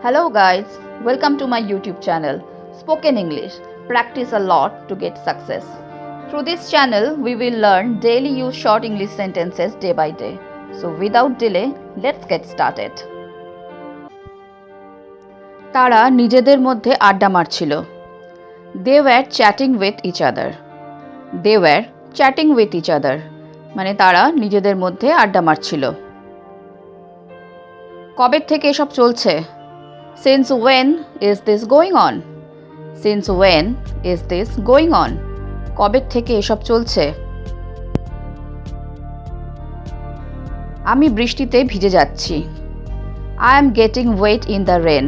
Hello guys, welcome to my YouTube channel Spoken English. Practice a lot to get success. Through this channel, we will learn daily use short English sentences day by day. So without delay, let's get started. তারা নিজেদের মধ্যে আড্ডা মারছিল। They were chatting with each other. They were chatting with each other. মানে তারা নিজেদের মধ্যে আড্ডা মারছিল। কবে থেকে এসব চলছে? Since when is this going on? Since when is this going on? কবে থেকে এসব চলছে? আমি বৃষ্টিতে ভিজে যাচ্ছি। I am getting wet in the rain.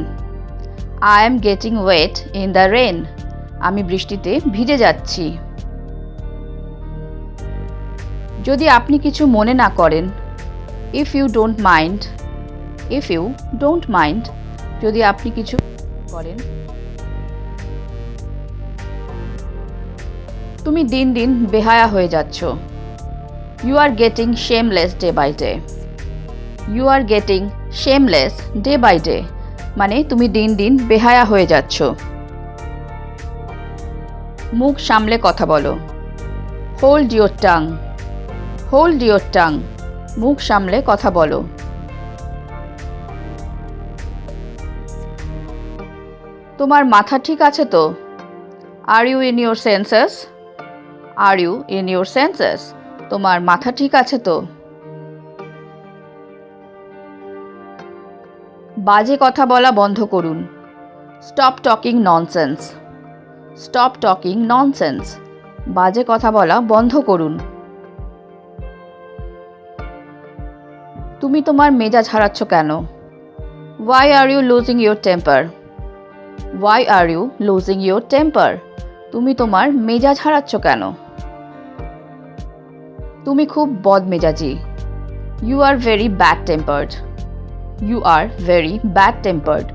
I am getting wet in the rain. আমি বৃষ্টিতে ভিজে যাচ্ছি। যদি আপনি কিছু মনে না করেন, if you don't mind, if you don't mind, যদি আপনি কিছু করেন। তুমি দিন দিন বেহায়া হয়ে যাচ্ছ। You are getting shameless day by day. You are getting shameless day by day. মানে তুমি দিন দিন বেহায়া হয়ে যাচ্ছ। মুখ সামলে কথা বলো। Hold your tongue. Hold your tongue. মুখ সামলে কথা বলো। তোমার মাথা ঠিক আছে তো? Are you in your senses? Are you in your senses? তোমার মাথা ঠিক আছে তো? বাজে কথা বলা বন্ধ করুন। Stop talking nonsense. Stop talking nonsense. বাজে কথা বলা বন্ধ করুন। তুমি তোমার মেজাজ হারাচ্ছ কেন? Why are you losing your temper? Why are you losing your temper? তুমি তোমার মেজাজ হারাচ্ছ কেন? তুমি খুব বদমেজাজি। You are very bad tempered. You are very bad tempered.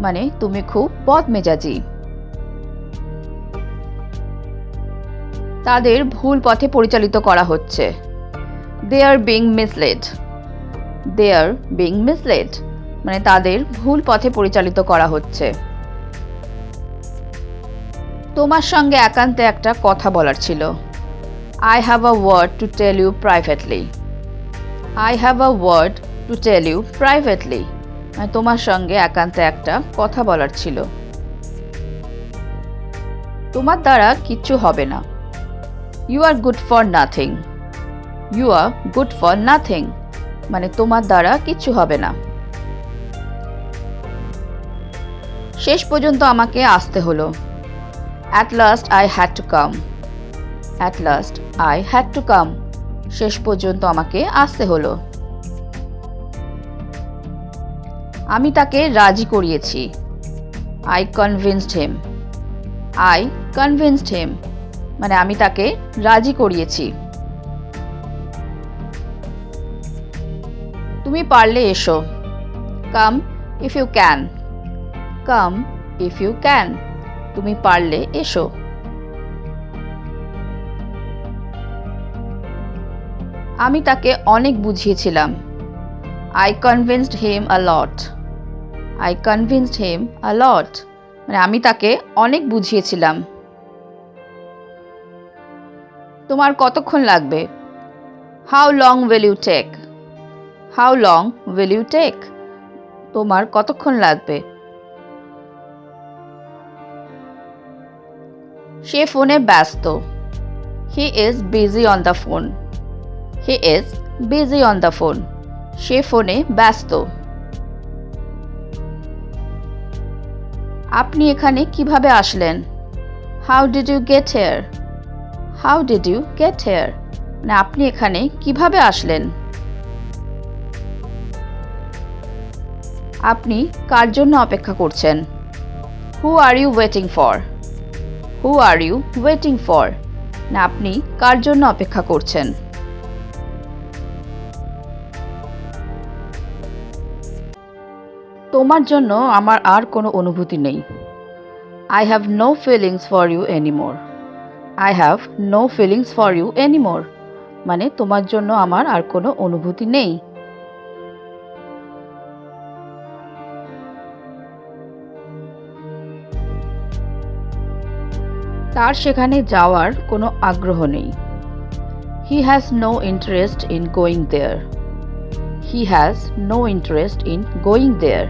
মানে তুমি খুব বদমেজাজি। তাদের ভুল পথে পরিচালিত করা হচ্ছে। They are being misled. They are being misled. মানে তাদের ভুল পথে পরিচালিত করা হচ্ছে। তোমার সঙ্গে একান্তে একটা কথা বলার ছিল। I have a word to tell you privately. I have a word to tell you privately. মানে তোমার সঙ্গে একান্তে একটা কথা বলার ছিল। তোমার দ্বারা কিচ্ছু হবে না। You are good for nothing. You are good for nothing. মানে তোমার দ্বারা কিচ্ছু হবে না। শেষ পর্যন্ত আমাকে আসতে হলো। At last I had to come. At last I had to come. শেষ পর্যন্ত আমাকে আসতে হলো। আমি তাকে রাজি করিয়েছি। I convinced him. I convinced him. মানে আমি তাকে রাজি করিয়েছি। তুমি পারলে এসো। Come if you can. Come if you can. তুমি পারলে এসো। আমি তাকে অনেক বুঝিয়েছিলাম। I convinced him a lot. I convinced him a lot. মানে আমি তাকে অনেক বুঝিয়েছিলাম। তোমার কতক্ষণ লাগবে? How long will you take? How long will you take? তোমার কতক্ষণ লাগবে? সে ফোনে ব্যস্ত। He is busy on the phone. He is busy on the phone. সে ফোনে ব্যস্ত। আপনি এখানে কিভাবে আসলেন? How did you get here? How did you get here? মানে আপনি এখানে কিভাবে আসলেন? আপনি কার জন্য অপেক্ষা করছেন? Who are you waiting for? Who are you waiting for? না আপনি কার জন্য অপেক্ষা করছেন? তোমার জন্য আমার আর কোনো অনুভূতি নেই। I have no feelings for you anymore. I have no feelings for you anymore. মানে তোমার জন্য আমার আর কোনো অনুভূতি নেই। তার সেখানে যাওয়ার কোনো আগ্রহ নেই। He has no interest in going there. He has no interest in going there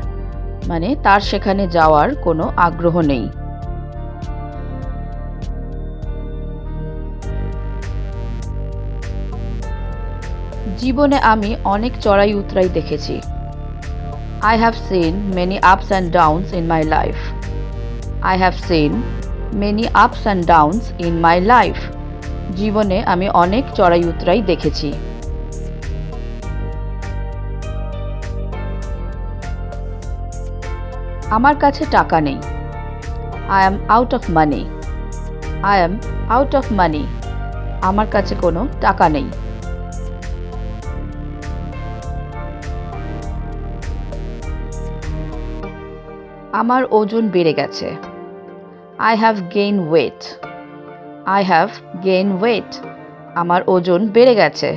মানে তার সেখানে যাওয়ার কোনো আগ্রহ নেই। জীবনে আমি অনেক চড়াই উতরাই দেখেছি। I have seen many ups and downs in my life. I have seen many ups and downs in my life. জীবনে আমি অনেক চড়াই উতরাই দেখেছি। আমার কাছে টাকা নেই। I am out of money. I am out of money. আমার কাছে কোনো টাকা নেই। আমার ওজন বেড়ে গেছে। I have gained weight. I have gained weight. আমার ওজন বেড়ে গেছে।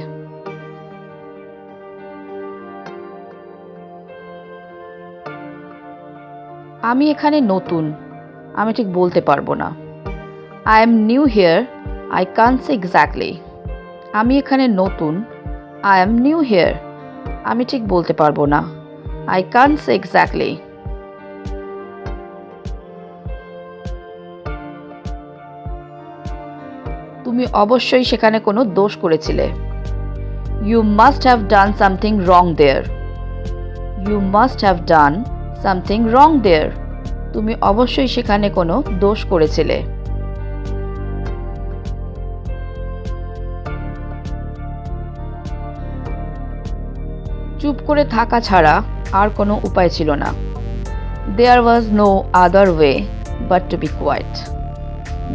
আমি এখানে নতুন, আমি ঠিক বলতে পারবো না। I am new here. I can't say exactly. আমি এখানে নতুন, I am new here. আমি ঠিক বলতে পারবো না। I can't say exactly. তুমি অবশ্যই সেখানে কোনো দোষ করেছিলে। You must have done something wrong there. You must have done something wrong there. তুমি অবশ্যই সেখানে কোনো দোষ করেছিলে। চুপ করে থাকা ছাড়া আর কোনো উপায় ছিল না। There was no other way but to be quiet.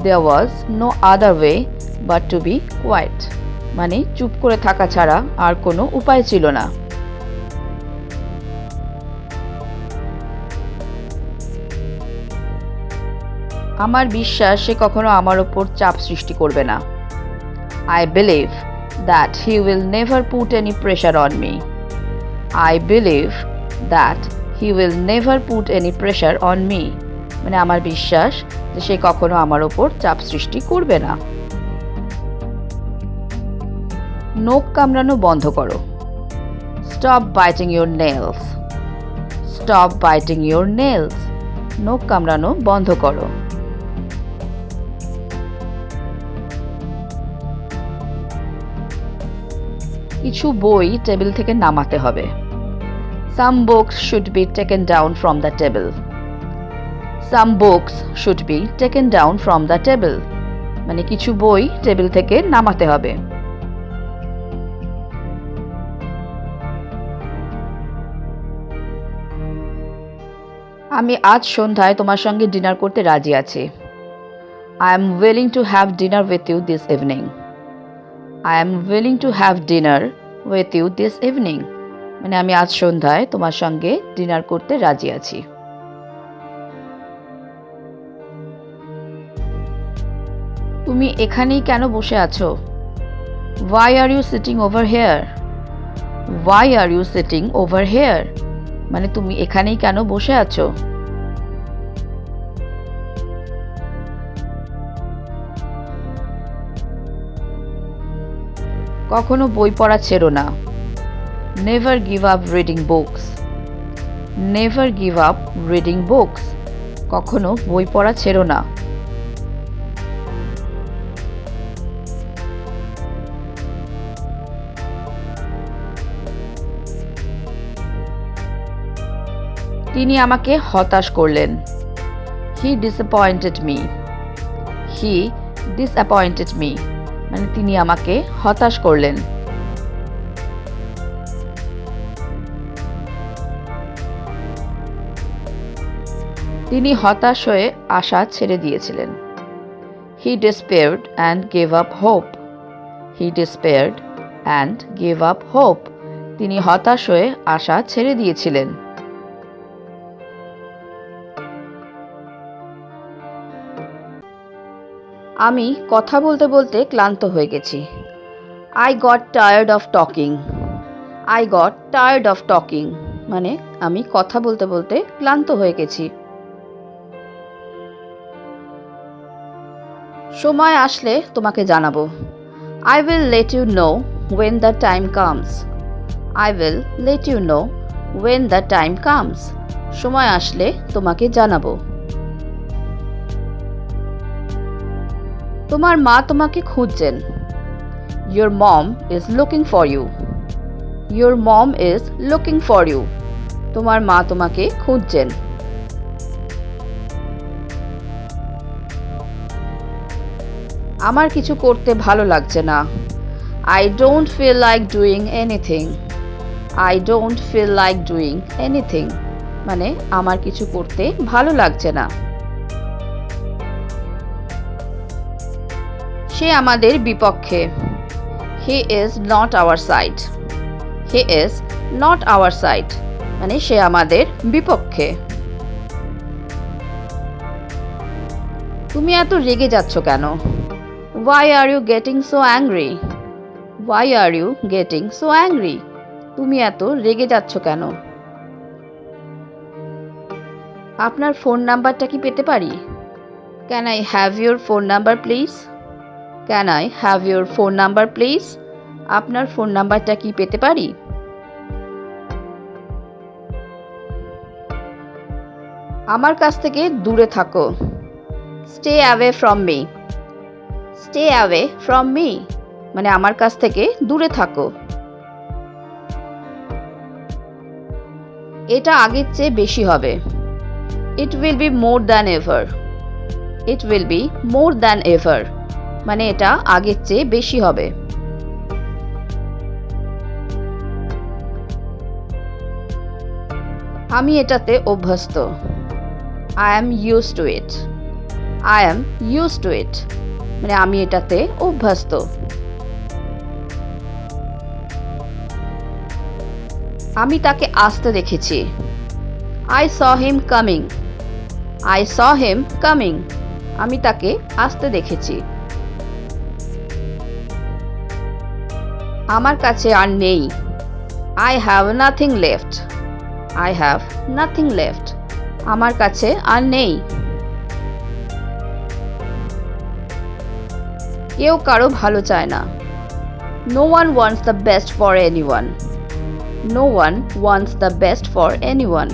There was no other way but to be quiet. মানে চুপ করে থাকা ছাড়া আর কোনো উপায় ছিল না। আমার বিশ্বাস সে কখনো আমার ওপর চাপ সৃষ্টি করবে না। I believe that he will never put any pressure on me. I believe that he will never put any pressure on me. মানে আমার বিশ্বাস যে সে কখনো আমার ওপর চাপ সৃষ্টি করবে না। নখ কামড়ানো বন্ধ করো। Stop biting your nails. Stop biting your nails. নখ কামড়ানো বন্ধ করো। কিছু বই টেবিল থেকে নামাতে হবে। Some books should be taken down from the table. Some books should be taken down from the table. মানে কিছু বই টেবিল থেকে নামাতে হবে। আমি আজ সন্ধ্যায় তোমার সঙ্গে ডিনার করতে রাজি আছি। I am willing to have dinner with you this evening. I am willing to have dinner with you this evening. মানে আমি আজ সন্ধ্যায় তোমার সঙ্গে ডিনার করতে রাজি আছি। তুমি এখানেই কেন বসে আছো? Why are you sitting over here? Why are you sitting over here? মানে তুমি এখানেই কেন বসে আছো? কখনো বই পড়া ছেড়ো না। Never give up reading books. Never give up reading books. কখনো বই পড়া ছেড়ো না। তিনি আমাকে হতাশ করলেন। He disappointed me. He disappointed me. মানে তিনি আমাকে হতাশ করলেন। তিনি হতাশ হয়ে আশা ছেড়ে দিয়েছিলেন। He despaired and gave up hope. He despaired and gave up hope. তিনি হতাশ হয়ে আশা ছেড়ে দিয়েছিলেন। আমি কথা বলতে বলতে ক্লান্ত হয়ে গেছি। I got tired of talking. I got tired of talking. মানে আমি কথা বলতে বলতে ক্লান্ত হয়ে গেছি। সময় আসলে তোমাকে জানাবো। I will let you know when the time comes. I will let you know when the time comes. সময় আসলে তোমাকে জানাবো। তোমার মা তোমাকে খুঁজছেন। Your mom is looking for you. Your mom is looking for you. তোমার মা তোমাকে খুঁজছেন। আমার কিছু করতে ভালো লাগছে না। I don't feel like doing anything. I don't feel like doing anything. মানে আমার কিছু করতে ভালো লাগছে না। সে আমাদের বিপক্ষে। He is not our side. He is not our side. মানে সে আমাদের বিপক্ষে। তুমি এত রেগে যাচ্ছ কেন? Why are you getting so angry? Why are you getting so angry? তুমি এত রেগে যাচ্ছ কেন? আপনার ফোন নাম্বারটা কি পেতে পারি? Can I have your phone number please? Can I have your phone number please? আপনার ফোন নাম্বারটা কি পেতে পারি? আমার কাছ থেকে দূরে থাকো। Stay away from me. Stay away from me. মানে আমার কাছ থেকে দূরে থাকো। এটা আগের চেয়ে বেশি হবে। It will be more than ever. It will be more than ever. মানে এটা আগের চেয়ে বেশি হবে। আমি এটাতে অভ্যস্ত। I am used to it. I am used to it. মানে আমি এটাতে অভ্যস্ত। আমি তাকে আসতে দেখেছি। I saw him coming. I saw him coming. আমি তাকে আসতে দেখেছি। আমার কাছে আর নেই। I have nothing left. I have nothing left. আমার কাছে আর নেই। কেউ কারো ভালো চায় না। No one wants the best for anyone. No one wants the best for anyone.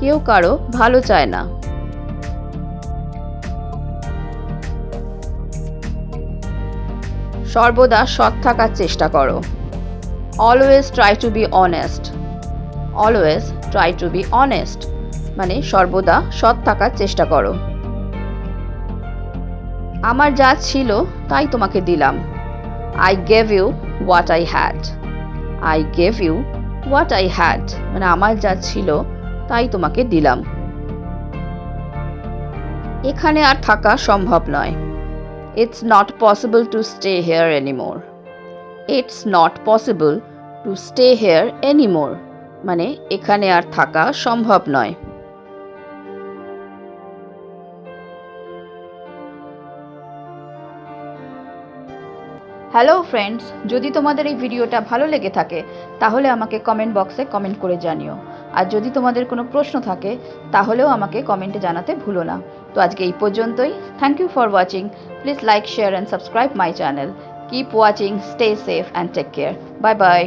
কেউ কারো ভালো চায় না। সর্বদা সৎ থাকার চেষ্টা করো। Always try to be honest. Always try to be honest. মানে সর্বদা সৎ থাকার চেষ্টা করো। আমার যা ছিল তাই তোমাকে দিলাম। I gave you what I had. I gave you what I had. মানে আমার যা ছিল তাই তোমাকে দিলাম। এখানে আর থাকা সম্ভব নয়। It's not possible to stay here anymore. It's not possible to stay here anymore. মানে এখানে আর থাকা সম্ভব নয়। হ্যালো ফ্রেন্ডস, যদি তোমাদের এই ভিডিওটা ভালো লেগে থাকে তাহলে আমাকে কমেন্ট বক্সে কমেন্ট করে জানিও। আর যদি তোমাদের কোনো প্রশ্ন থাকে তাহলেও আমাকে কমেন্টে জানাতে ভুলো না। তো আজকে এই পর্যন্তই। Thank you for watching. Please like, share and subscribe my channel. Keep watching, stay safe and take care. Bye by.